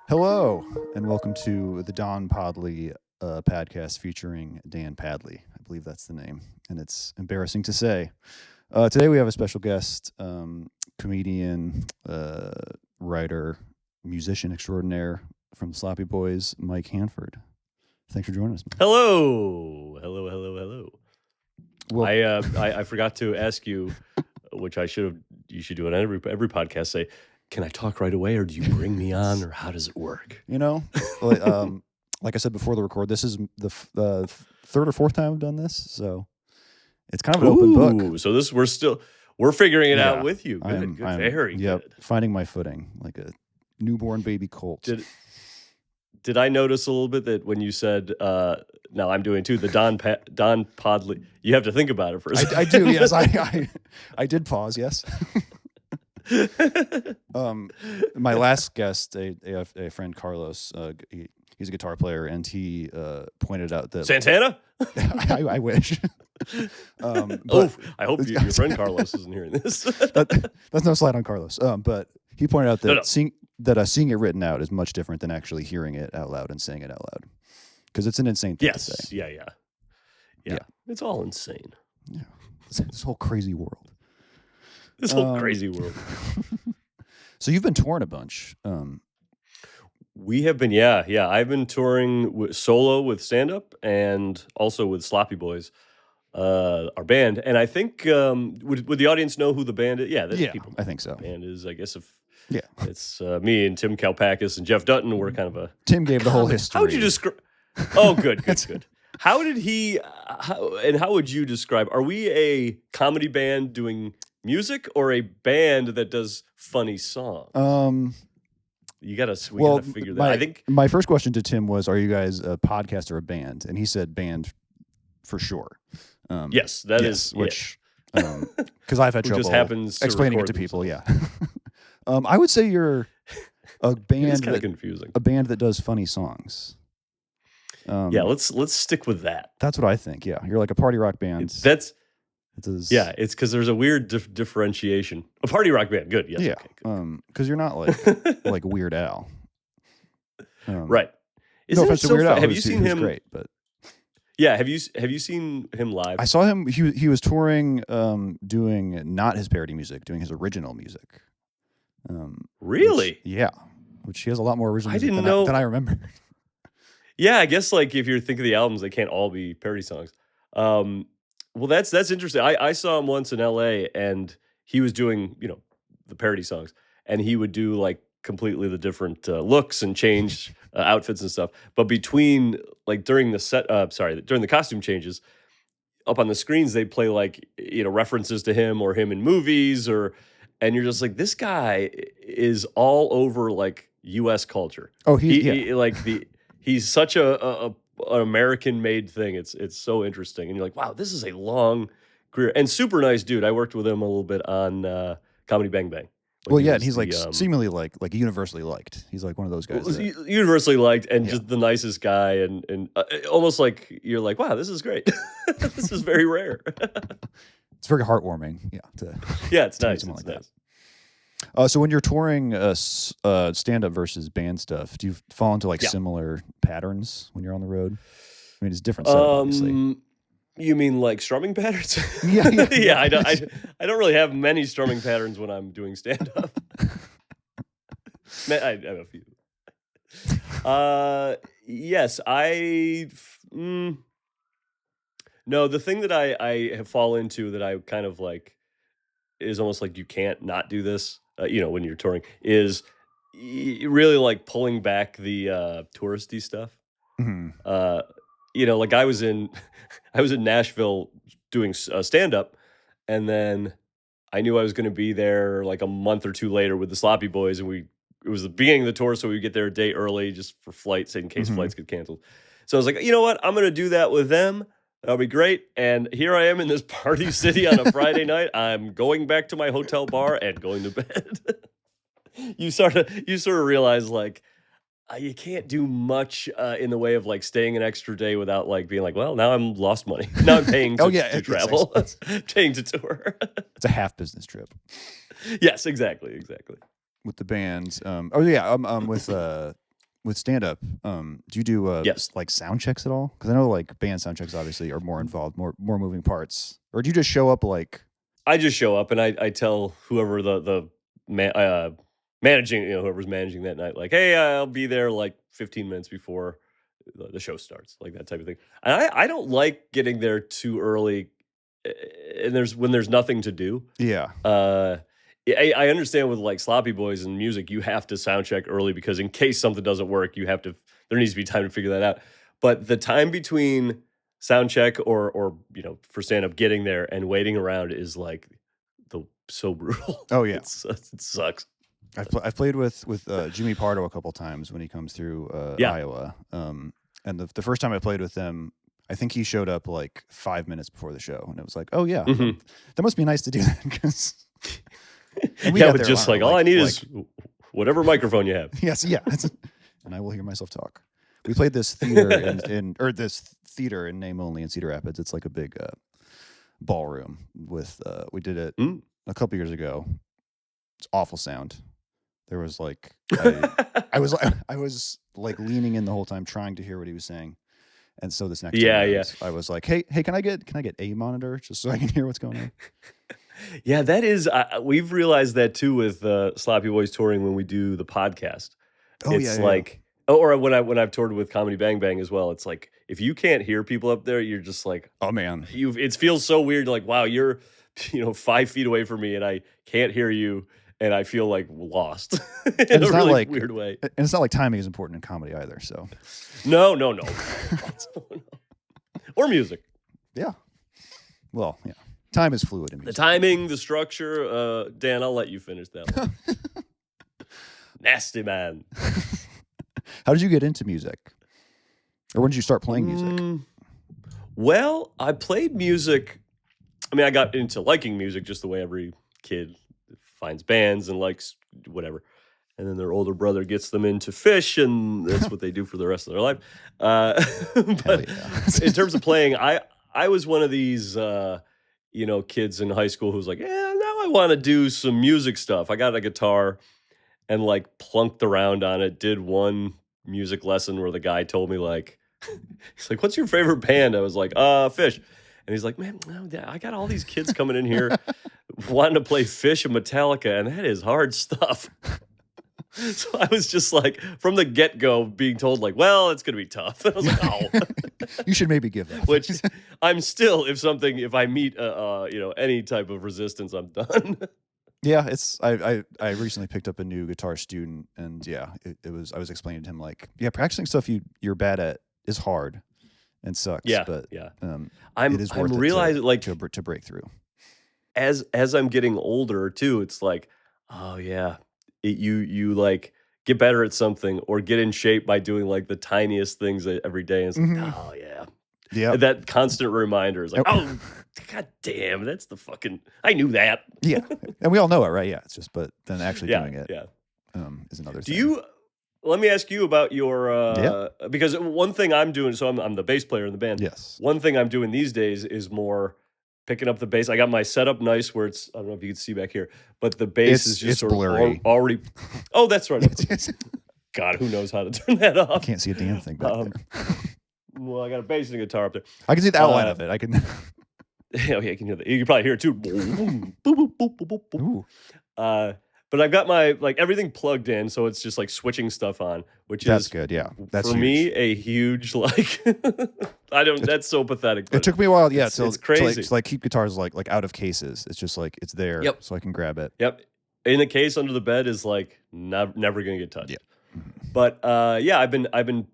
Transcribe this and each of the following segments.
Hello, and welcome to the Don Podley Padcast featuring Dan Padley. I believe that's the name, and it's embarrassing to say. Today we have a special guest, comedian, writer, musician extraordinaire from the Sloppy Boys, Mike Hanford. Thanks for joining us, Mike. Hello. Well, I forgot to ask you, which I should have. You should do it on every podcast. Say, can I talk right away, or do you bring me on, or how does it work? You know, like I said before the record, this is the third or fourth time I've done this, so it's kind of an open book. So we're figuring it out with you. Good, very good. Finding my footing like a newborn baby colt. Did I notice a little bit that when you said, now I'm doing too, the Don Podley, you have to think about it for a second. I do, yes. I did pause, yes. My last guest, a friend, Carlos, he's a guitar player, and he pointed out that Santana. I wish. I hope your friend Carlos isn't hearing this. That's no slight on Carlos. But he pointed out that seeing it written out is much different than actually hearing it out loud and saying it out loud, because it's an insane thing to say. Yeah. It's all insane. Yeah, this whole crazy world. Crazy world. So you've been touring a bunch. We have been, yeah. I've been touring solo with stand up and also with Sloppy Boys, our band. And I think would the audience know who the band is? Yeah, people. I think so. The band is, I guess, it's me and Tim Kalpakis and Jeff Dutton. We're kind of a Tim gave the whole history. How would you describe? Oh, good. How did he? How would you describe? Are we a comedy band doing music or a band that does funny songs? We gotta figure that. I think my first question to Tim was, "Are you guys a podcast or a band?" And he said, "Band, for sure." Yes, that is which because I've had trouble just happens explaining it to people. Yeah, I would say you're a band. It's kind of confusing. A band that does funny songs. Let's stick with that. That's what I think. Yeah, you're like a party rock band. It's because there's a weird differentiation. A party rock band, good. Yes, yeah. Okay, good. Because you're not like Weird Al, right? No offense to Weird Al. Have you seen him? Great, but yeah. Have you seen him live? I saw him. He was touring, doing not his parody music, doing his original music. Really? Which he has a lot more original music than I remember. Yeah, I guess like if you're thinking of the albums, they can't all be parody songs. Well, that's interesting. I saw him once in L.A. and he was doing the parody songs, and he would do like completely the different looks and change outfits and stuff. But between during the costume changes, up on the screens they play like references to him or him in movies and you're just like, this guy is all over like U.S. culture. Oh, he's such an American-made thing. It's so interesting, and you're like, wow, this is a long career and super nice dude. I worked with him a little bit on Comedy Bang Bang. And he's like seemingly like universally liked. He's like one of those guys. Universally liked and just the nicest guy, and almost like you're like, wow, this is great. This is very rare. It's very heartwarming. Yeah. It's nice. It's nice. So when you're touring stand-up versus band stuff, do you fall into similar patterns when you're on the road? I mean, it's different setup, obviously. You mean like strumming patterns? Yeah. Yeah, I don't really have many strumming patterns when I'm doing stand-up. I have a few. Yes, no, the thing that I have fallen into that I kind of like is almost like you can't not do this, when you're touring, is really like pulling back the touristy stuff. Mm-hmm. Like I was in Nashville doing stand up, and then I knew I was going to be there like a month or two later with the Sloppy Boys, and it was the beginning of the tour, so we get there a day early just for flights in case flights get canceled. So I was like, you know what, I'm going to do that with them. That'll be great. And here I am in this party city on a Friday night. I'm going back to my hotel bar and going to bed. You sort of realize like you can't do much in the way of like staying an extra day without like being like, well, now I'm lost money. Now I'm paying to travel, paying to tour. It's a half business trip. Yes, exactly. With the bands. With with stand up, do you do Yes. like sound checks at all? Because I know like band sound checks obviously are more involved, more moving parts. Or do you just show up like I just show up and I tell whoever the managing, whoever's managing that night, like, hey, I'll be there like 15 minutes before the show starts, like that type of thing. And I don't like getting there too early, and when there's nothing to do. yeah. Uh, I understand with like sloppy boys and music, you have to sound check early because in case something doesn't work, there needs to be time to figure that out. But the time between sound check or for stand up getting there and waiting around is like so brutal. Oh yeah. It sucks. I've played with Jimmy Pardo a couple times when he comes through Yeah. Iowa. And the first time I played with him, I think he showed up like 5 minutes before the show, and it was like, oh yeah, Mhm. that must be nice to do that because. Yeah, but just like all I need is whatever microphone you have. Yes, yeah, and I will hear myself talk. We played this theater this theater in name only in Cedar Rapids. It's like a big ballroom with. We did it a couple years ago. It's awful sound. There was like I was like leaning in the whole time trying to hear what he was saying. And so this next time I was like, hey, can I get a monitor just so I can hear what's going on? Yeah, that is. We've realized that too with Sloppy Boys touring when we do the podcast. Oh It's yeah, like, or when I've toured with Comedy Bang Bang as well. It's like if you can't hear people up there, you're just like, oh man, it feels so weird. Like, wow, you're 5 feet away from me and I can't hear you, and I feel like lost in a really weird way. And it's not like timing is important in comedy either. So no. Or music. Yeah. Well, yeah. Time is fluid in music. The timing, the structure. Dan, I'll let you finish that one. Nasty man. How did you get into music? Or when did you start playing music? Well, I played music. I mean, I got into liking music just the way every kid finds bands and likes whatever. And then their older brother gets them into Phish, and that's what they do for the rest of their life. But in terms of playing, I was one of these, kids in high school who's like, yeah, now I want to do some music stuff. I got a guitar and like plunked around on it, did one music lesson where the guy told me like, he's like, what's your favorite band? I was like, Phish. And he's like, man, I got all these kids coming in here wanting to play Phish and Metallica, and that is hard stuff. So I was just like, from the get-go, being told like, well, it's going to be tough. And I was like, oh. You should maybe give that. Which I'm still, if I meet, any type of resistance, I'm done. Yeah, I recently picked up a new guitar student, and yeah, I was explaining to him like, yeah, practicing stuff you're bad at is hard and sucks. Yeah, but yeah. It is worth I'm realizing like to break through. As I'm getting older too, it's like, oh yeah, you like get better at something or get in shape by doing like the tiniest things every day. And it's like, oh yeah. Yeah. That constant reminder is like, oh, god damn, that's the fucking, I knew that. Yeah. And we all know it, right? Yeah. It's just, but then actually doing it is another thing. Let me ask you about your, because one thing I'm doing, so I'm the bass player in the band. Yes. One thing I'm doing these days is more picking up the bass. I got my setup nice where it's, I don't know if you can see back here, but the bass is just sort blurry. of already. Oh, that's right. God, who knows how to turn that off? I can't see a damn thing back there. Well, I got a bass and a guitar up there. I can see the outline of it. I can. Yeah, you can hear that. You can probably hear it too. Boom, boom, boom, boom, boom. But I've got my everything plugged in, so it's just like switching stuff on, which that's good. Yeah, that's for huge. me a huge like. That's so pathetic. It took me a while. Yeah, it's crazy. To keep guitars like out of cases. It's just like it's there, so I can grab it. Yep, in the case under the bed is like never gonna get touched. Yeah, but I've been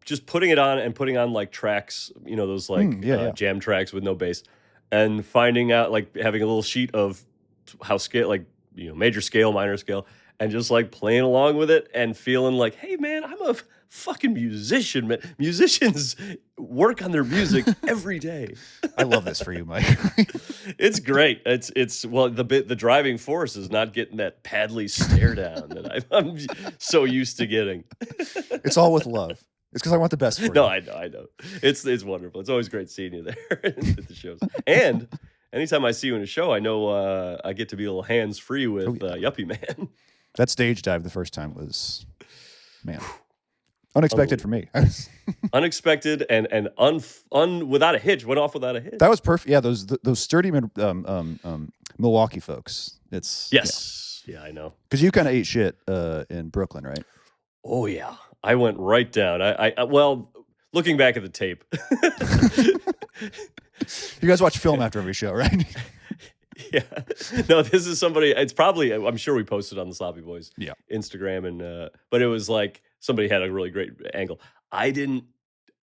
just putting it on and putting on like tracks, those like jam tracks with no bass, and finding out like having a little sheet of how scale like. Major scale, minor scale, and just like playing along with it and feeling like, hey man, I'm a fucking musician, man. Musicians work on their music every day. I love this for you, Mike. It's great. The driving force is not getting that Padley stare down that I'm so used to getting. It's all with love. It's because I want the best for you. No, I know. It's wonderful. It's always great seeing you there at the shows. And anytime I see you in a show, I know I get to be a little hands-free with Yuppie Man. That stage dive the first time was, man. Unexpected for me. Unexpected and without a hitch. Went off without a hitch. That was perfect. Yeah, those sturdy Milwaukee folks. It's yes, yeah, I know. Because you kind of ate shit in Brooklyn, right? Oh yeah, I went right down. I well, looking back at the tape. You guys watch film after every show, right? Yeah. No, this is somebody. It's probably. I'm sure we posted on the Sloppy Boys Instagram, and but it was like somebody had a really great angle. I didn't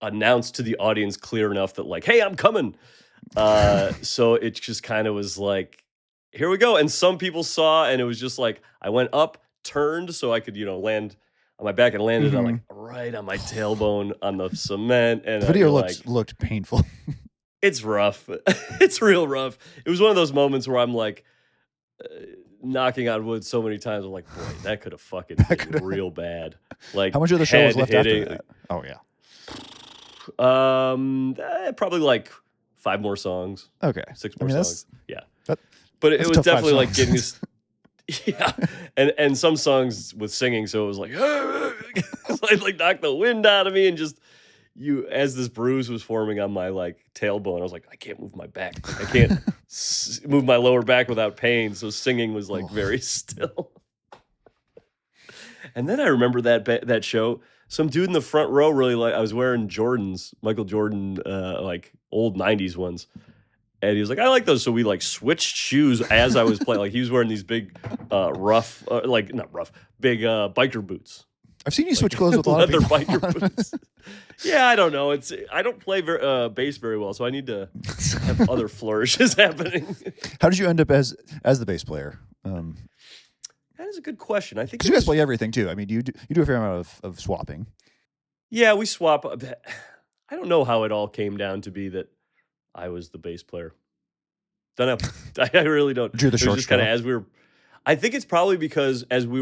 announce to the audience clear enough that like, hey, I'm coming. So it just kind of was like, here we go. And some people saw, and it was just like I went up, turned so I could land on my back and landed on like right on my tailbone on the cement. And the video looked painful. It's rough. It's real rough. It was one of those moments where I'm like knocking on wood so many times. I'm like, boy, that could have fucking been real bad. Like, how much of the show was left after that? Oh yeah. Probably like 5 more songs. Okay. 6 more songs. Yeah. But it was definitely like getting this. Yeah. And some songs with singing, so it was like, like knock the wind out of me, and just as this bruise was forming on my like tailbone, I was like, I can't move my back. Like, I can't move my lower back without pain. So singing was like very still. And then I remember that show. Some dude in the front row really I was wearing Jordans, Michael Jordan, like old 90s ones. And he was like, I like those. So we like switched shoes as I was playing. Like he was wearing these big, rough, not rough, big biker boots. I've seen you switch clothes with a lot of people. Leather biker boots. Yeah, I don't know. I don't play bass very well, so I need to have other flourishes happening. How did you end up as the bass player? That is a good question. I think because you guys play everything too. I mean, you do a fair amount of swapping. Yeah, we swap. I don't know how it all came down to be that I was the bass player. Don't know. I really don't. Drew the short just kind of as we were. I think it's probably because as when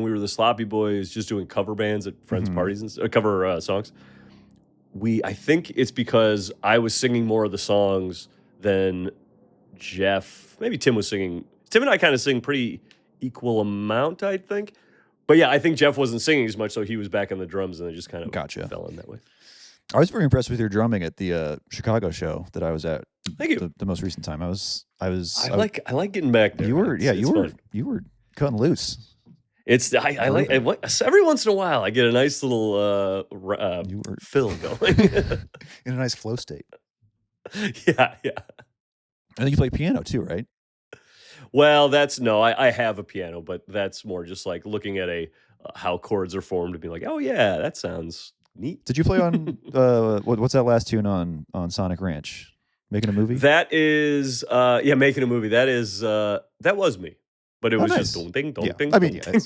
we were the Sloppy Boys, just doing cover bands at friends' parties and cover songs. I think it's because I was singing more of the songs than Jeff. Maybe Tim was singing. Tim and I kind of sing pretty equal amount, I think. But yeah, I think Jeff wasn't singing as much, so he was back on the drums, and it just kind of fell in that way. I was very impressed with your drumming at the Chicago show that I was at. Thank you. The most recent time. I like getting back there. You were cutting loose. It's I like every once in a while I get a nice little fill going in a nice flow state. Yeah. And then you play piano too, right? Well, I have a piano, but that's more just like looking at how chords are formed and being like, oh yeah, that sounds neat. Did you play on what's that last tune on Sonic Ranch? Making a Movie? That is Making a Movie. That is that was me. But it was nice. just ding, ding, ding, ding. I mean, yeah. It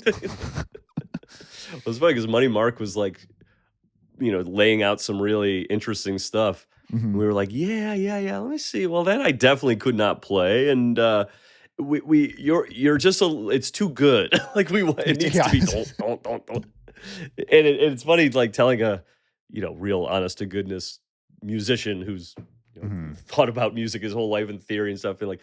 was funny because Money Mark was like, laying out some really interesting stuff. Mm-hmm. We were like, yeah. Let me see. Well, that I definitely could not play, and you're just it's too good. Like it needs to be don't. And it's funny, like telling a real honest to goodness musician who's thought about music his whole life and theory and stuff, and like.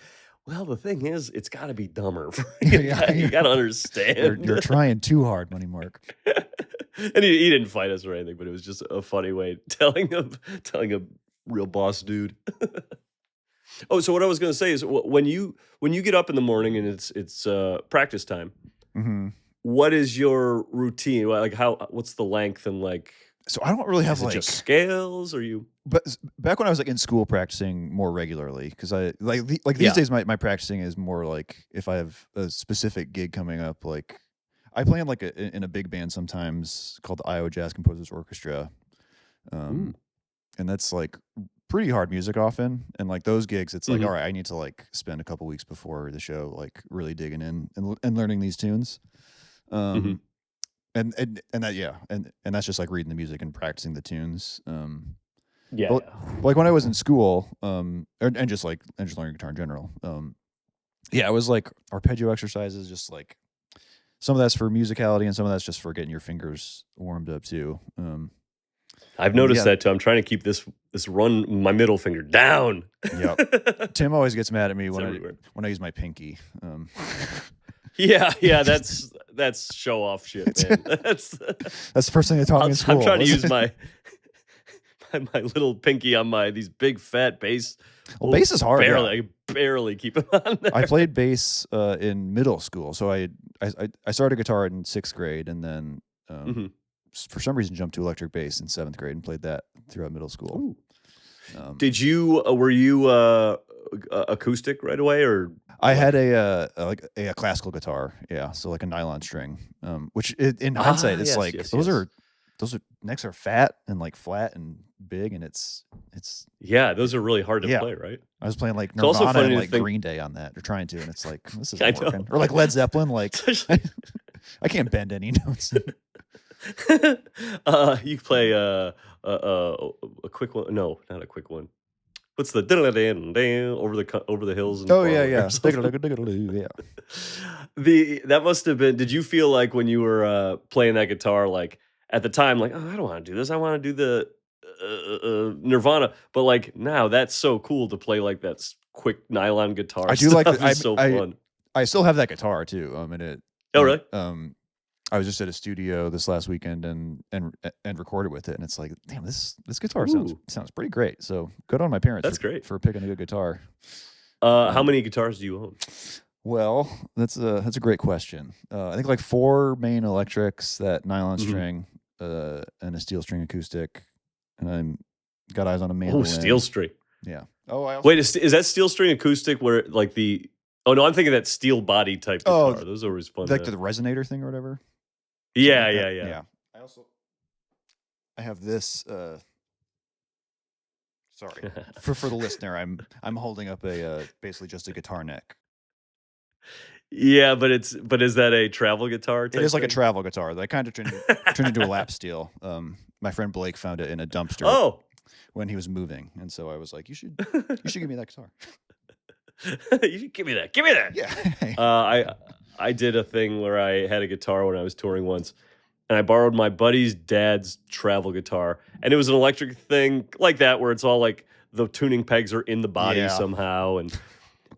Well, the thing is, it's got to be dumber. You got to understand. You're trying too hard, Money Mark. And he didn't fight us or anything, but it was just a funny way telling a real boss dude. Oh, so what I was going to say is when you get up in the morning and it's practice time, what is your routine? Like what's the length and like? So I don't really have like just scales, or you. But back when I was like in school practicing more regularly, because I these days my practicing is more like if I have a specific gig coming up. Like I play in a big band sometimes called the Iowa Jazz Composers Orchestra, and that's like pretty hard music often. And like those gigs, it's like all right, I need to like spend a couple weeks before the show like really digging in and learning these tunes. And that's just like reading the music and practicing the tunes. But like when I was in school, and just learning guitar in general. It was like arpeggio exercises, just like some of that's for musicality and some of that's just for getting your fingers warmed up too. I've noticed that too. I'm trying to keep this my middle finger down. Yep. Tim always gets mad at me when I use my pinky. Yeah, that's that's show off shit, man. That's the first thing they taught me in school. I'm trying to use my little pinky on these big fat bass. Well, bass is hard. Barely, I barely keep it on there. I played bass in middle school, so I started guitar in 6th grade, and then for some reason jumped to electric bass in 7th grade and played that throughout middle school. Did you were you acoustic right away, or I had a classical guitar, so like a nylon string, which in hindsight it's those necks are fat and like flat and big, and it's those are really hard to play, right? I was playing like Nirvana and like Green Day on that, or trying to, and it's like this isn't working. Or like Led Zeppelin, like I can't bend any notes. You play a quick one? No, not a quick one. What's the over the hills? And yeah. That must have been. Did you feel like when you were playing that guitar, like at the time, like, oh, I don't want to do this. I want to do the Nirvana. But like now, that's so cool to play like that quick nylon guitar. I do like that. It's so fun. I still have that guitar too. And it. Oh really? I was just at a studio this last weekend and recorded with it, and it's like, damn, this guitar sounds pretty great. So good on my parents. That's great for picking a good guitar. How many guitars do you own? Well, that's a great question. I think like 4 main electrics, that nylon string, and a steel string acoustic, and I'm got eyes on a mandolin. Oh, steel string. Yeah. Oh, wait, is that steel string acoustic where like the? Oh no, I'm thinking that steel body type guitar. Those are always fun. Like the resonator thing or whatever. Yeah. I have this. Sorry for the listener. I'm holding up basically just a guitar neck. Yeah, but is that a travel guitar? It is like a travel guitar that I kind of turned into a lap steel. My friend Blake found it in a dumpster. Oh. When he was moving, and so I was like, "You should give me that guitar." You should give me that. Give me that. Yeah. I did a thing where I had a guitar when I was touring once, and I borrowed my buddy's dad's travel guitar, and it was an electric thing like that where it's all like the tuning pegs are in the body somehow, and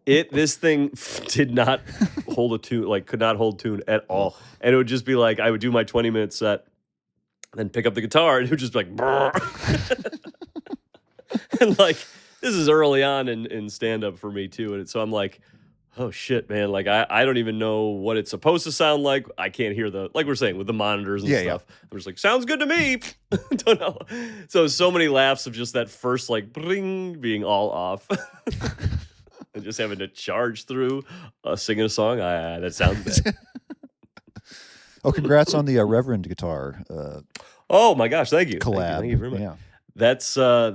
this thing did not hold a tune, like could not hold tune at all, and it would just be like I would do my 20-minute set, then pick up the guitar, and it would just be like, and like. This is early on in stand-up for me, too. And so I'm like, oh, shit, man. Like, I don't even know what it's supposed to sound like. I can't hear like we're saying, with the monitors and stuff. I'm just like, sounds good to me. Don't know. So many laughs of just that first, like, bring being all off. And just having to charge through singing a song. That sounds bad. Oh, congrats on the Reverend guitar. Oh, my gosh. Thank you. Collab. Thank you very much. Yeah. That's I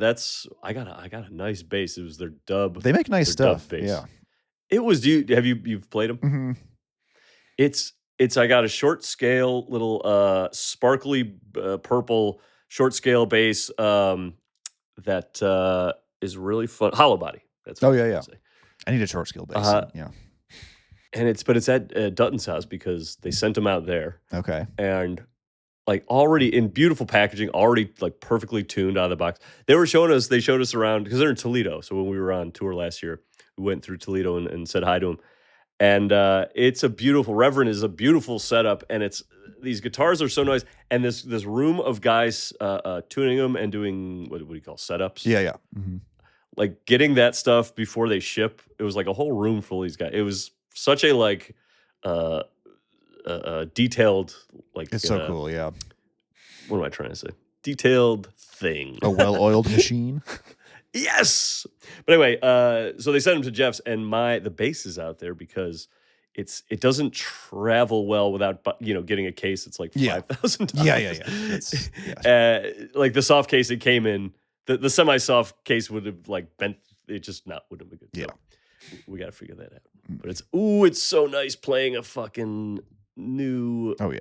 got a nice bass. It was their dub. They make nice stuff. Bass. Yeah. It was. You've played them? Mm-hmm. It's I got a short scale little sparkly purple short scale bass that is really fun. Hollow body. That's what yeah. I need a short scale bass. Yeah. And it's at Dutton's house because they sent them out there. Okay. And like already in beautiful packaging, already like perfectly tuned out of the box. They showed us around because they're in Toledo. So when we were on tour last year, we went through Toledo and said hi to them. And it's a beautiful, Reverend is a beautiful setup. And these guitars are so nice. And this room of guys tuning them and doing, what do you call setups? Yeah. Mm-hmm. Like getting that stuff before they ship. It was like a whole room full of these guys. It was such a like, detailed, like it's so cool. Yeah. What am I trying to say? Detailed thing. A well-oiled machine. Yes. But anyway, so they sent him to Jeff's, and the bass is out there because it doesn't travel well without getting a case. It's like $5,000. Yeah. Like the soft case it came in, the semi-soft case would have like bent. It just wouldn't be good. Yeah. So we got to figure that out. But it's so nice playing a fucking new. Oh yeah.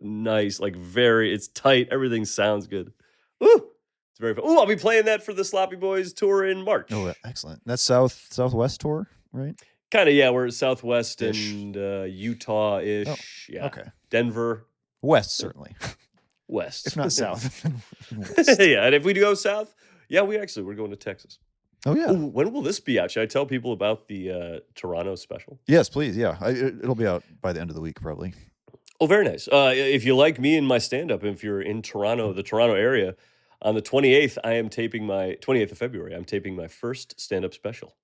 Nice, like it's tight. Everything sounds good. Woo! It's very fun. Ooh, I'll be playing that for the Sloppy Boys tour in March. Oh, excellent. That's Southwest tour, right? Kind of, yeah. We're Southwest and Utah-ish. Oh, yeah. Okay. Denver. West, certainly. West. If not south. Yeah, and if we do go south, we're going to Texas. Oh, yeah. Ooh, when will this be out? Should I tell people about the Toronto special? Yes, please. Yeah. It'll be out by the end of the week, probably. Oh, very nice. If you like me and my stand-up, if you're in Toronto, the Toronto area, on the 28th, I am taping my 28th of February. I'm taping my first stand-up special.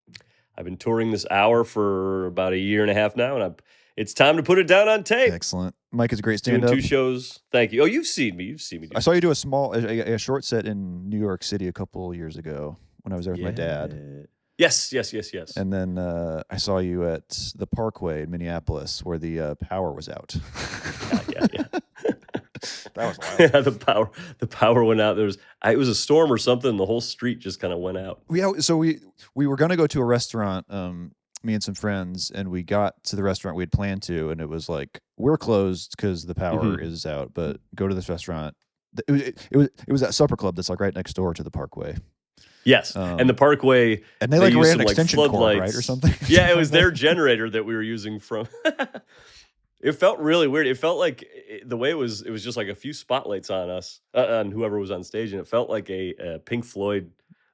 I've been touring this hour for about a year and a half now, and it's time to put it down on tape. Excellent. Mike is a great Doing stand-up. 2 shows. Thank you. Oh, you've seen me. You've seen me. I saw you do a short set in New York City a couple of years ago when I was there with my dad. Yes. And then I saw you at the Parkway in Minneapolis where the power was out. Yeah. That was wild. Yeah, the power went out. It was a storm or something. The whole street just kind of went out. Yeah, so we were gonna go to a restaurant, me and some friends, and we got to the restaurant we had planned to, and it was like, we're closed because the power is out, but go to this restaurant. It was that supper club that's like right next door to the Parkway. Yes, and the Parkway, and they like ran an some, extension cord, right, or something. Yeah, it was their generator that we were using from. It felt really weird. It felt like the way it was just like a few spotlights on us, on whoever was on stage, and it felt like a Pink Floyd.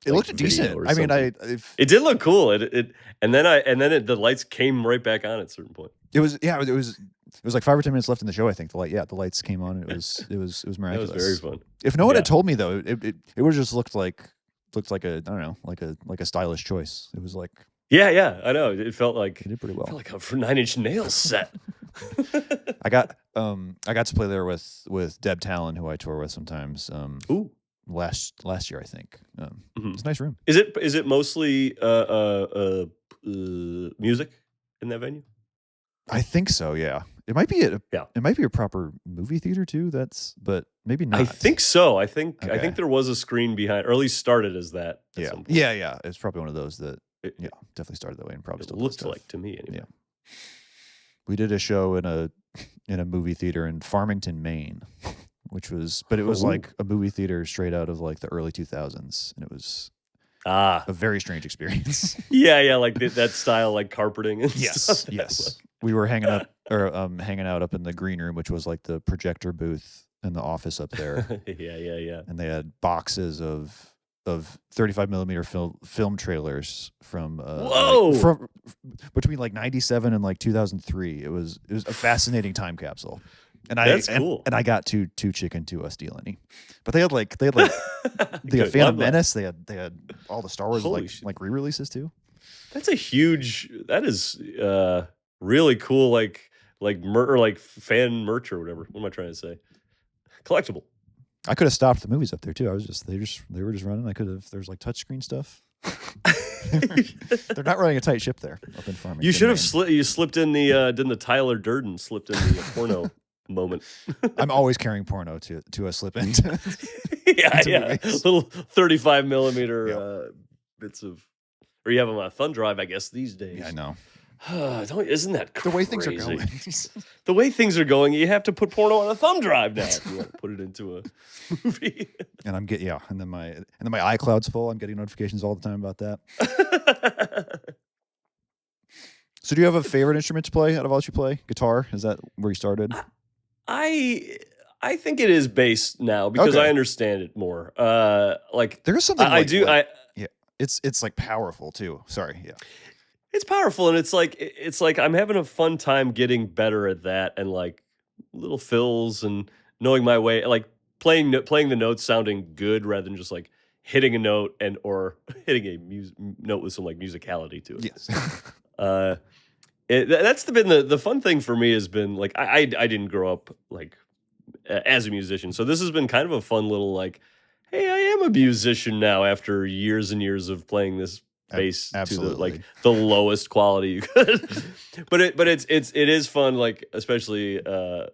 It looked decent. I mean, it did look cool. And then the lights came right back on at a certain point. It was like 5 or 10 minutes left in the show. I think the lights came on. And it was miraculous. That was very fun. If no one had told me though, it would have just looked like a, I don't know, like a stylish choice. It was like, yeah, I know. It felt like it did pretty well. It felt like a 9 Inch Nails set. I got to play there with Deb Talon, who I tour with sometimes. Ooh. Last year, I think. It's a nice room. Is it mostly music in that venue? I think so. Yeah, it might be a proper movie theater too. But maybe not. I think so. I think there was a screen behind, or at least started as that. Yeah. It's probably one of those that definitely started that way and probably still looked like to me anyway. Yeah. We did a show in a movie theater in Farmington, Maine. Which was like a movie theater straight out of like the early 2000s, and it was a very strange experience. Yeah, like that style, like carpeting and stuff. Yes. We were hanging out up in the green room, which was like the projector booth in the office up there. Yeah. And they had boxes of 35 millimeter film trailers from from between like 97 and like 2003. It was a fascinating time capsule. And that's cool. And I got too chicken to steal any, but they had like the Phantom Menace. They had all the Star Wars like re-releases too. That is really cool. Like fan merch or whatever. What am I trying to say? Collectible. I could have stopped the movies up there too. They were just running. I could have. There's like touchscreen stuff. They're not running a tight ship there up in Farmington. You should have slipped in the didn't the Tyler Durden slipped in the porno moment. I'm always carrying porno to slip into. Yeah. Little 35 millimeter bits of, or you have them on a thumb drive, I guess these days. Yeah, I know. Isn't that crazy? The way things are going. The way things are going, you have to put porno on a thumb drive now if you want to put it into a movie. And and then my iCloud's full. I'm getting notifications all the time about that. So do you have a favorite instrument to play out of all that you play? Guitar? Is that where you started? I think it is bass now because I understand it more. Like there's something it's like powerful too. Sorry, yeah. It's powerful, and it's like I'm having a fun time getting better at that, and like little fills and knowing my way, like playing the notes sounding good rather than just like hitting a note or hitting a note with some like musicality to it. Yes. That's been the fun thing for me has been like I didn't grow up like as a musician, so this has been kind of a fun little like, hey, I am a musician now after years and years of playing this bass Absolutely. to the lowest quality you could. but it is fun, like especially as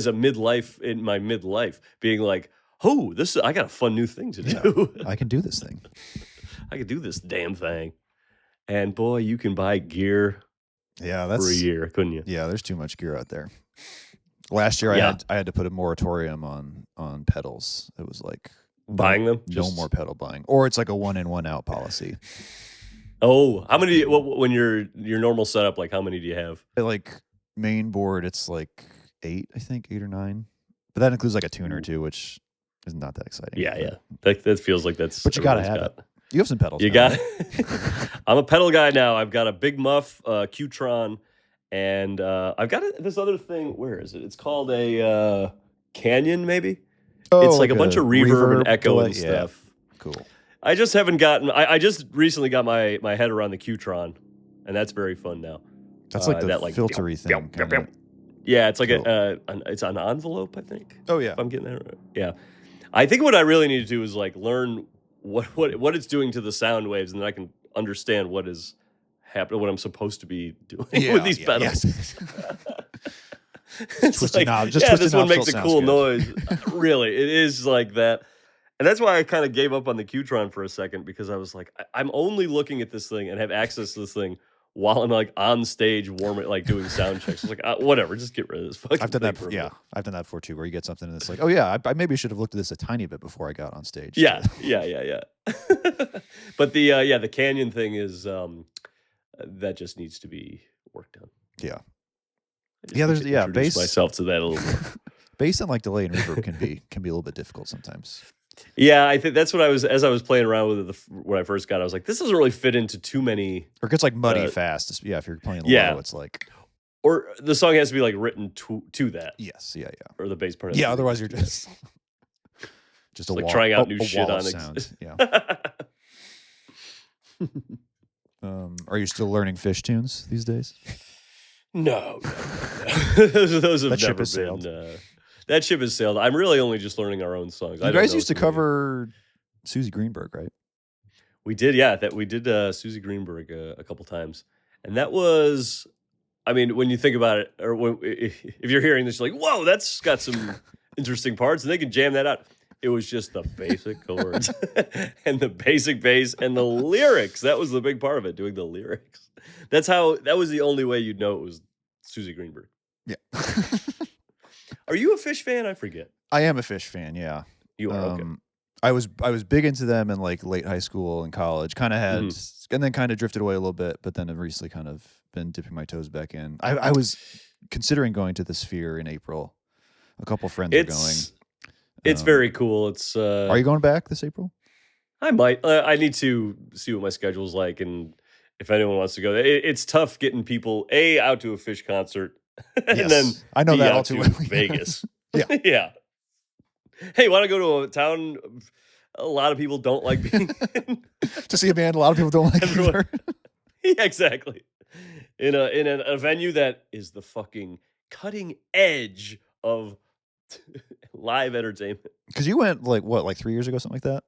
a in my midlife, being like, oh, I got a fun new thing to do. Yeah, I can do this thing. I can do this damn thing. And boy, you can buy gear for a year, couldn't you? Yeah, there's too much gear out there. Last year I had to put a moratorium on pedals. It was like buying them? No more pedal buying. Or it's like a 1 in 1 out policy. Oh, how many when your normal setup, like how many do you have? Like main board, it's like 8, I think, 8 or 9. But that includes like a tuner too, which is not that exciting. Yeah. That feels like that's. But you gotta have it. You have some pedals. You got it. I'm a pedal guy now. I've got a Big Muff, Qtron, And I've got this other thing. Where is it? It's called a Canyon, maybe. Oh, it's like a bunch of reverb and echo delay? and stuff. Yeah. Cool. I just haven't gotten. I just recently got my head around the Qtron, and that's very fun now. That's like the filtery thing. Yeah, it's like Cool. it's an envelope, I think. Oh yeah. If I'm getting that right. Yeah. I think what I really need to do is like learn what it's doing to the sound waves, and then I can understand what is happening, what I'm supposed to be doing with these pedals. Yes. It's Twist like, knob. this one makes a cool good. noise. Really, it is like that. And that's why I kind of gave up on the Qtron for a second, because I was like, I'm only looking at this thing and have access to this thing while I'm like on stage warming, like doing sound checks. I was like, whatever, just get rid of this fucking I've done thing that. Yeah, I've done that before too, where you get something and it's like, oh yeah, I maybe should have looked at this a tiny bit before I got on stage. Yeah. But the Canyon thing is that just needs to be worked on. Yeah. There's bass. Myself to that a little more. Bass and like delay and reverb can be a little bit difficult sometimes. Yeah, I think that's what as I was playing around with it when I first got it, I was like, this doesn't really fit into too many. Or it gets like muddy fast. Yeah, if you're playing low, it's like. Or the song has to be like written to that. Yes, yeah. Or the bass part. Yeah, otherwise you're just a like wall, trying out new shit on sound. Yeah. Are you still learning Phish tunes these days? No. Those have that ship never has been. sailed. That ship has sailed. I'm really only just learning our own songs. You guys used to cover Susie Greenberg, right? We did, yeah. We did Susie Greenberg a couple times, and that was. I mean, when you think about it, or if you're hearing this, you're like, "Whoa, that's got some interesting parts," and they can jam that out. It was just the basic chords and the basic bass and the lyrics. That was the big part of it, doing the lyrics. That was the only way you'd know it was Susie Greenberg. Yeah. Are you a Phish fan? I forget. I am a Phish fan, yeah. You are, okay. I was big into them in like late high school and college. Kind of had, and then kind of drifted away a little bit, but then I've recently kind of been dipping my toes back in. I was considering going to the Sphere in April. A couple friends are going. It's very cool. It's. Are you going back this April? I might. I need to see what my schedule's like, and if anyone wants to go. It's tough getting people out to a Phish concert, and then I know that all too well. Vegas. Yeah. Yeah. Hey, want to go to a town a lot of people don't like being in? To see a band a lot of people don't like either. Yeah, exactly. In a venue that is the fucking cutting edge of live entertainment. Because you went like 3 years ago, something like that?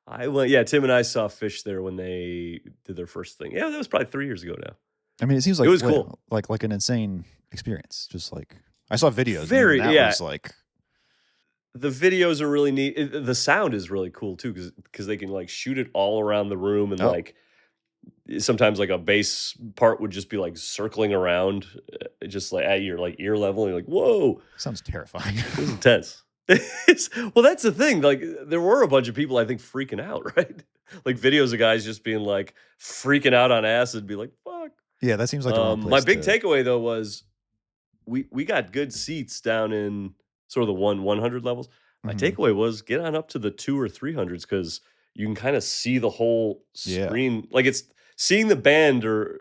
I went, yeah. Tim and I saw Phish there when they did their first thing. Yeah, that was probably 3 years ago now. I mean, it seems like it was cool, like an insane experience. Just like I saw videos. Very, and that was like the videos are really neat. The sound is really cool too, because they can like shoot it all around the room, and like sometimes like a bass part would just be like circling around, just like at your like ear level. And you're like, whoa, sounds terrifying. This is intense. Well, that's the thing. Like, there were a bunch of people I think freaking out, right? Like videos of guys just being like freaking out on acid, be like, fuck. Yeah, that seems like the wrong place. My big takeaway though was we got good seats down in sort of the 100 levels. My takeaway was get on up to the 200 or 300s, because you can kind of see the whole screen. Like, it's seeing the band, or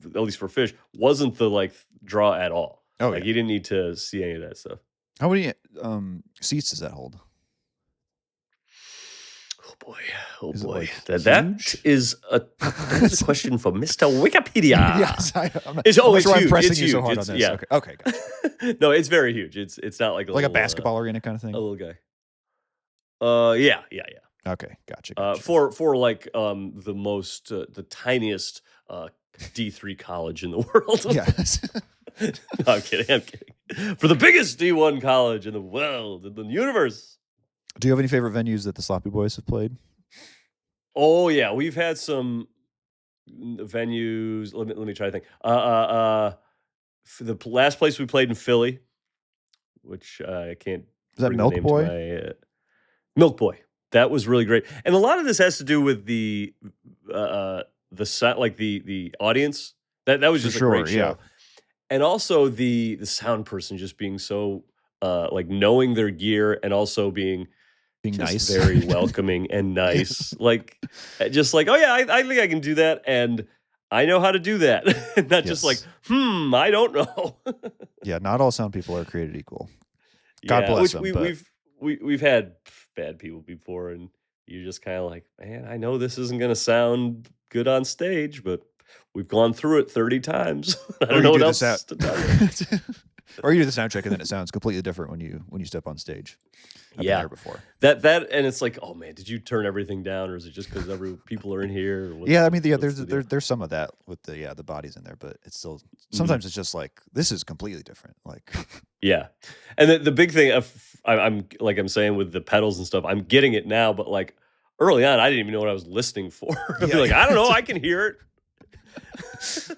at least for Phish, wasn't the like draw at all. Oh, like you didn't need to see any of that stuff. How many seats does that hold? Oh boy! Like that is a question for Mr. Wikipedia. Yes, I'm it's sure I'm huge. pressing it's you huge. so hard on this. Yeah. Okay, gotcha. No, it's very huge. It's not like a basketball arena kind of thing. A little guy. Yeah. Okay, gotcha. For like the most the tiniest D3 college in the world. Yes. No, I'm kidding. For the biggest D1 college in the world, in the universe. Do you have any favorite venues that the Sloppy Boys have played? Oh yeah, we've had some venues. Let me try to think. For the last place we played in Philly, which I can't. Was that Milk Boy? Milk Boy. That was really great, and a lot of this has to do with the set, like the audience. That was just a great show. Yeah. And also the sound person just being so like knowing their gear, and also being nice, very welcoming and nice. Like, just like, oh yeah, I think I can do that. And I know how to do that. Not just like, Yes. I don't know. Yeah, not all sound people are created equal. God Yeah, bless which them, we, but we've had bad people before, and you're just kind of like, man, I know this isn't gonna sound good on stage, but we've gone through it 30 times. I or don't you know what do the sound, else to tell you. or you do the sound check and then it sounds completely different when you step on stage. I've been Yeah, there before. that and it's like, oh man, did you turn everything down, or is it just because every people are in here? Or Yeah, I mean, yeah, what's the deal? there's some of that with the bodies in there, but it's still Mhm. sometimes it's just like this is completely different. Like, Yeah, and the big thing I'm like I'm saying with the pedals and stuff, I'm getting it now, but like early on, I didn't even know what I was listening for. I'd be yeah, like, I don't know, I can hear it.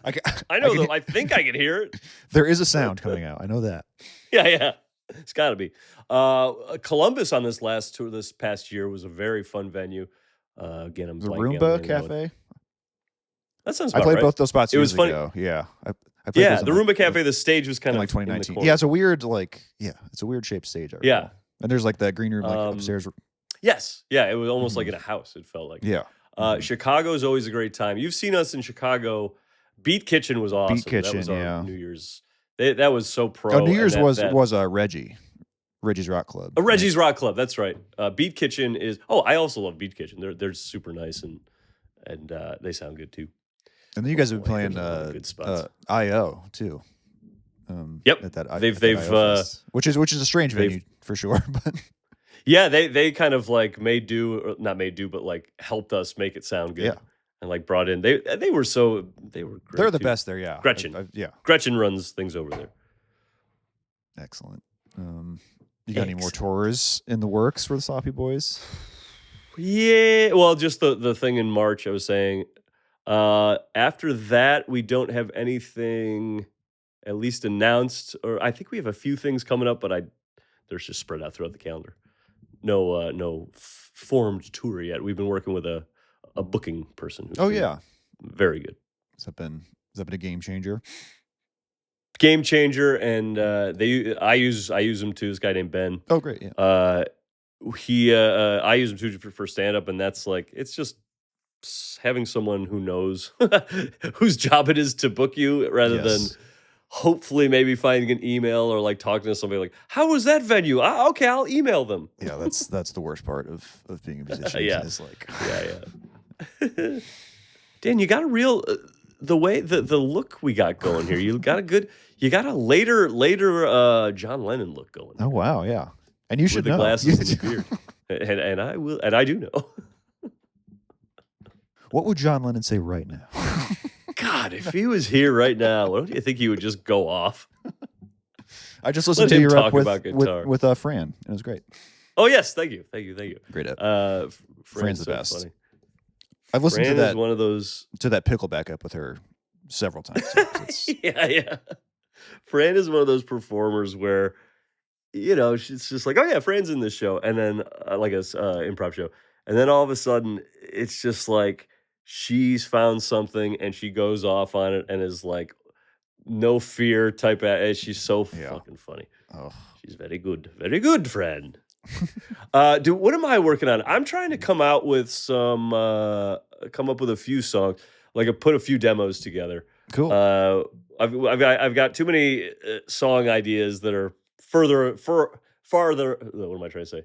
I can, I I know can, that. I think I can hear it. there is a sound coming out. I know that. Yeah. It's got to be. Columbus on this last tour this past year was a very fun venue. Again, I'm The blanking on the Roomba name of that one. Cafe. That sounds I about played right. both those spots It was years funny. ago. Yeah, I played Yeah, those the Roomba Cafe. The stage was kind in of like in the 2019. corner. Yeah, it's a weird it's a weird shaped stage. I Yeah. recall. And there's like that green room like Um, upstairs. yes. Yeah. It was almost like Mhm. in a house. It felt like. Yeah. Chicago is always a great time. You've seen us in Chicago. Beat Kitchen was Beat awesome. That Kitchen. was our Yeah. New Year's. That was so Oh, pro. New And Year's that was Reggie's Rock Club. Right? Reggie's Rock Club. That's right. Beat Kitchen is. Oh, I also love Beat Kitchen. They're super nice and they sound good too. And then you guys have been Boy, playing there's a lot of good spots. IO too. Yep. At that They've IO Fest, which is a strange venue for sure. But yeah, they kind of like made do, or not made do, but like helped us make it sound good. yeah, And like brought in they were great. they're the too. best there. Yeah, Gretchen. yeah, Gretchen runs things over there. excellent. You got any more tours in the works for the Sloppy Boys? Yeah, well, just the thing in March I was saying. After that, we don't have anything at least announced, or I think we have a few things coming up, but they're just spread out throughout the calendar. No formed tour yet. We've been working with a booking person who's been very good. Has that been a game changer? Game changer, and I use him too. This guy named Ben. Oh, great! Yeah. I use him too for stand up, and that's like it's just having someone who knows whose job it is to book you rather than hopefully maybe finding an email or like talking to somebody like, how was that venue? Okay, I'll email them. Yeah, that's the worst part of being a musician. Yeah. Is like yeah. Dan, you got a real the way the look we got going here. You got a later John Lennon look going. Oh wow, yeah. And you should with the know. Glasses and the beard. and I do know. What would John Lennon say right now? God, if he was here right now, don't you think he would just go off? I just listened to him your talk rep with about guitar. with Fran. It was great. Oh yes, thank you. Great ep. Fran's the so best. funny. I've listened Fran to that is one of those to that Pickleback up with her several times. It's, yeah. Fran is one of those performers where she's just like, oh yeah, Fran's in this show, and then like a improv show, and then all of a sudden it's just like she's found something and she goes off on it and is like no fear type of. She's so fucking funny. oh, She's very good, friend. What am I working on? I'm trying to come up with a few songs. Like I put a few demos together. cool. I've got too many song ideas that are farther. What am I trying to say?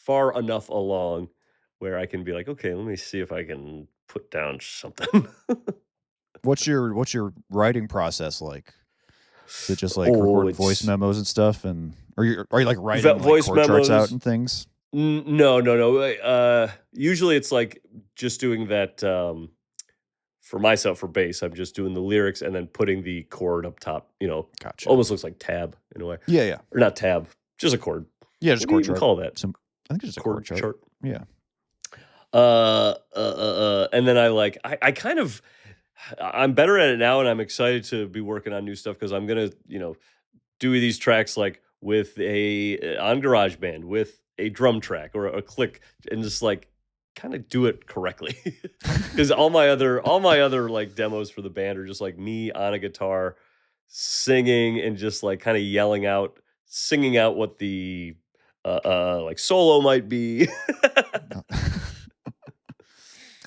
Far enough along where I can be like, okay, let me see if I can put down something. What's your writing process like? Is it just like recording voice memos and stuff, and are you like writing like voice chord charts memos? out and things? No. Usually it's like just doing that for myself for bass. I'm just doing the lyrics and then putting the chord up top. Gotcha. Almost looks like tab in a way. Yeah. Or not tab, just a chord. Yeah, just What chord do you chart. call that? I think it's just a chord chart. Yeah. And then I kind of I'm better at it now, and I'm excited to be working on new stuff because I'm gonna do these tracks like with on GarageBand with a drum track or a click, and just like kind of do it correctly because all my other like demos for the band are just like me on a guitar singing and just like kind of singing out what the like solo might be.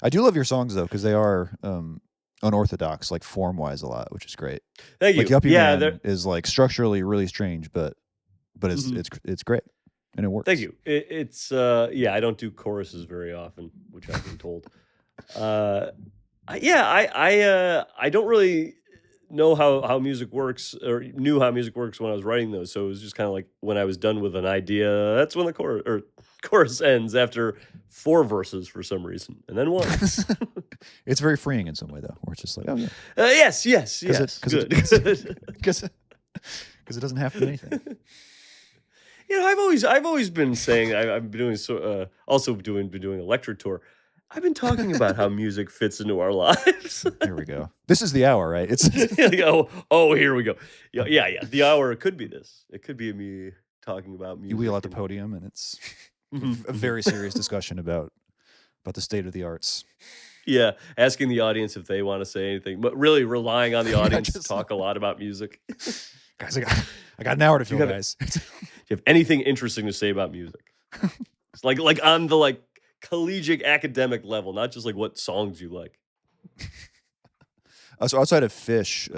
I do love your songs though, because they are unorthodox, like form wise a lot, which is great. Thank you. Like Yuppie Yeah, Man is like structurally really strange, but it's great and it works. Thank you. It's I don't do choruses very often, which I've been told. I don't really know how music works or knew how music works when I was writing those. So it was just kind of like when I was done with an idea, that's when the chorus ends after 4 verses for some reason, and then 1. It's very freeing in some way though, where it's just like, oh yeah, yes, good. Because it doesn't have to be anything. You know, I've always been saying I've been doing been doing a lecture tour. I've been talking about how music fits into our lives. Here we go. This is the hour, right? It's here we go. Yeah. The hour could be this. It could be me talking about music. You wheel out the podium, and it's a very serious discussion about the state of the arts. Yeah, asking the audience if they want to say anything, but really relying on the audience to talk a lot about music. Guys, I got an hour to fill, guys. Do you have anything interesting to say about music? It's like on the collegiate academic level, not just like what songs you like. So outside of Phish,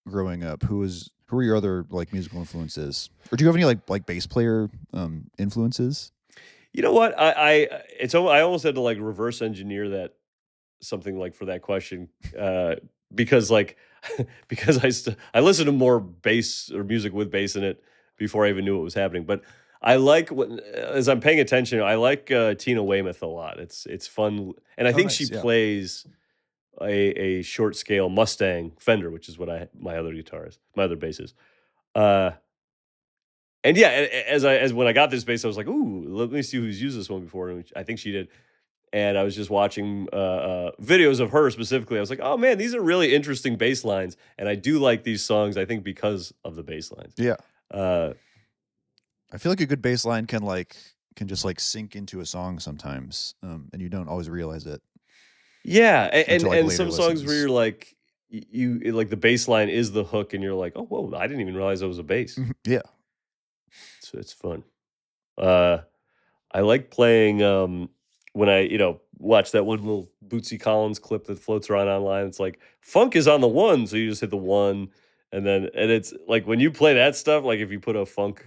growing up, who were your other like musical influences, or do you have any like bass player influences? You know what? I almost had to like reverse engineer that something like for that question because I listened to more bass or music with bass in it before I even knew what was happening. But I like as I'm paying attention, I like Tina Weymouth a lot. It's fun, and I think she plays a short scale Mustang Fender, which is what my other bass is. And yeah, as when I got this bass, I was like, ooh, let me see who's used this one before. And I think she did. And I was just watching videos of her specifically. I was like, oh man, these are really interesting bass lines. And I do like these songs, I think, because of the bass lines. Yeah. I feel like a good bass line can just like sink into a song sometimes, and you don't always realize it. Yeah, and some songs where you're like, like the bass line is the hook, and you're like, oh whoa, I didn't even realize that was a bass. Yeah. So it's fun. I like playing when I watch that one little Bootsy Collins clip that floats around online. It's like funk is on the 1, so you just hit the 1, and it's like when you play that stuff, like if you put a funk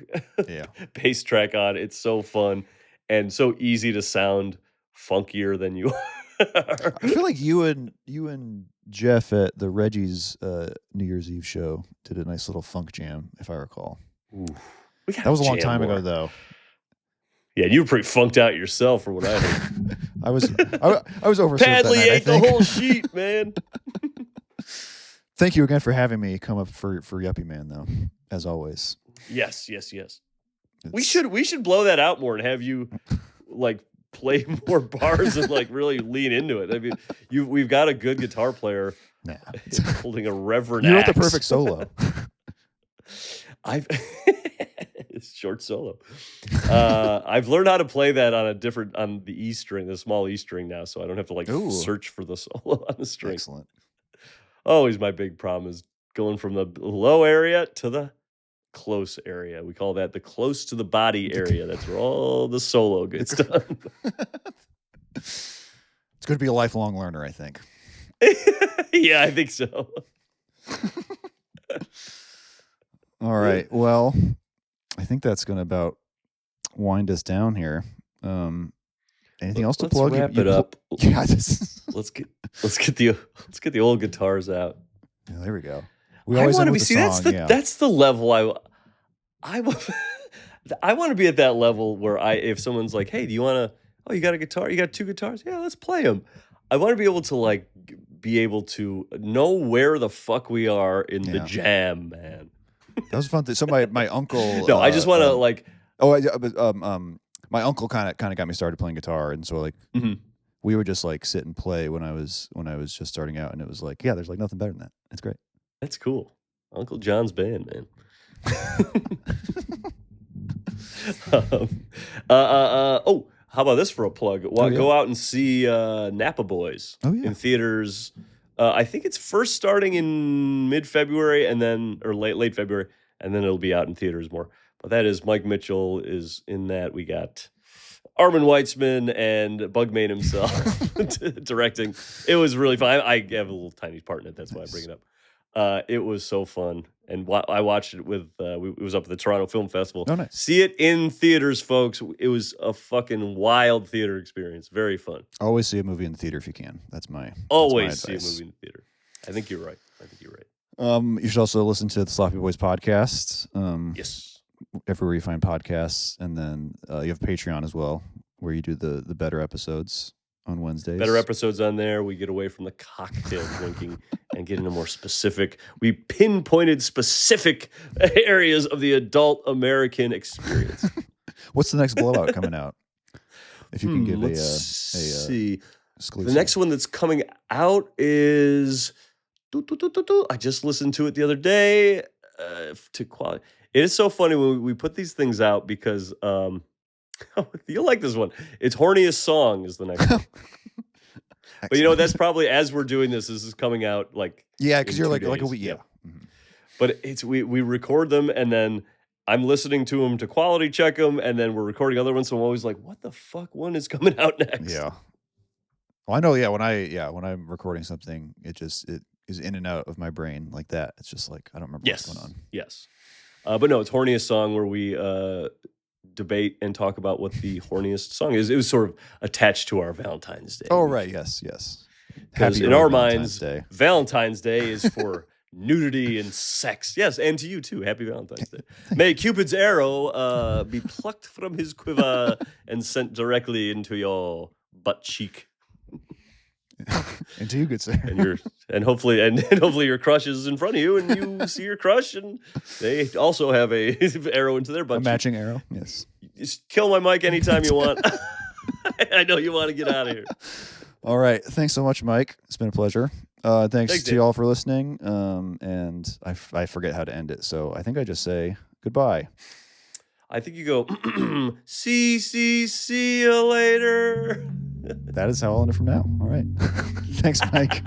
bass track on, it's so fun and so easy to sound funkier than you are. I feel like you and Jeff at the Reggie's New Year's Eve show did a nice little funk jam, if I recall. Ooh. That was a long time ago, though. Yeah, you were pretty funked out yourself, from what I heard. I was over. Padley ate the whole sheet, man. Thank you again for having me come up for Yuppie Man, though, as always. Yes. We should blow that out more and have you like play more bars and like really lean into it. I mean, we've got a good guitar player holding a reverend. You wrote the perfect solo. It's short solo. I've learned how to play that on the E string, the small E string now, so I don't have to search for the solo on the string. Excellent. Always my big problem is going from the low area to the close area. We call that the close to the body area. That's where all the solo gets done. It's going to be a lifelong learner, I think. Yeah, I think so. All right. Well, I think that's going to about wind us down here. Anything else to plug? Let's wrap it up. Yeah, let's get the old guitars out. Yeah, there we go. I want to be that's the level I want to be at that level where if someone's like, hey, do you want to? Oh, you got a guitar? You got 2 guitars? Yeah, let's play them. I want to be able to know where the fuck we are in the jam, man. That was fun. So my uncle. No, I just want to my uncle kind of got me started playing guitar, and so we would just like sit and play when I was just starting out, and it was like, there's like nothing better than that. It's great. That's cool. Uncle John's band, man. How about this for a plug? Go out and see Napa Boys in theaters. I think it's first starting in mid-February or late February, and then it'll be out in theaters more. But that is Mike Mitchell is in that. We got Armin Weitzman and Bugman himself directing. It was really fun. I have a little tiny part in it. That's why I bring it up. It was so fun. And I watched it with, it was up at the Toronto Film Festival. Oh, nice. See it in theaters, folks. It was a fucking wild theater experience. Very fun. Always see a movie in the theater if you can. That's my Always see a advice. movie in the theater. I think you're right. You should also listen to the Sloppy Boys podcast. Yes. Everywhere you find podcasts, and then you have Patreon as well, where you do the better episodes on Wednesdays. Better episodes on there. We get away from the cocktail drinking and get into more specific. We pinpointed specific areas of the adult American experience. What's the next blowout coming out? If you can give let's see. Exclusive. The next one that's coming out is I just listened to it the other day to quality. It is so funny when we put these things out because you'll like this one. It's Horniest Song is the next one. But you know, that's probably as we're doing this is coming out like because you're like days. a week. Yeah. Mm-hmm. But it's we record them and then I'm listening to them to quality check them and then we're recording other ones. So I'm always like, what the fuck one is coming out next? Yeah. Well, I know. Yeah, when I'm recording something, it is in and out of my brain like that. It's just like I don't remember what's going on. Yes. But no, it's Horniest Song where we debate and talk about what the horniest song is. It was sort of attached to our Valentine's Day. Oh, right. Yes. Because in our minds, Valentine's Day is for nudity and sex. Yes, and to you too. Happy Valentine's Day. May Cupid's arrow be plucked from his quiver and sent directly into your butt cheek. And to you, good sir. And hopefully your crush is in front of you, and you see your crush, and they also have a arrow into their butt. A matching arrow. Yes. Just kill my mic anytime you want. I know you want to get out of here. All right. Thanks so much, Mike. It's been a pleasure. Thanks to you all for listening. And I forget how to end it, so I think I just say goodbye. I think you go, see you later. That is how I'll end it from now. All right. Thanks, Mike.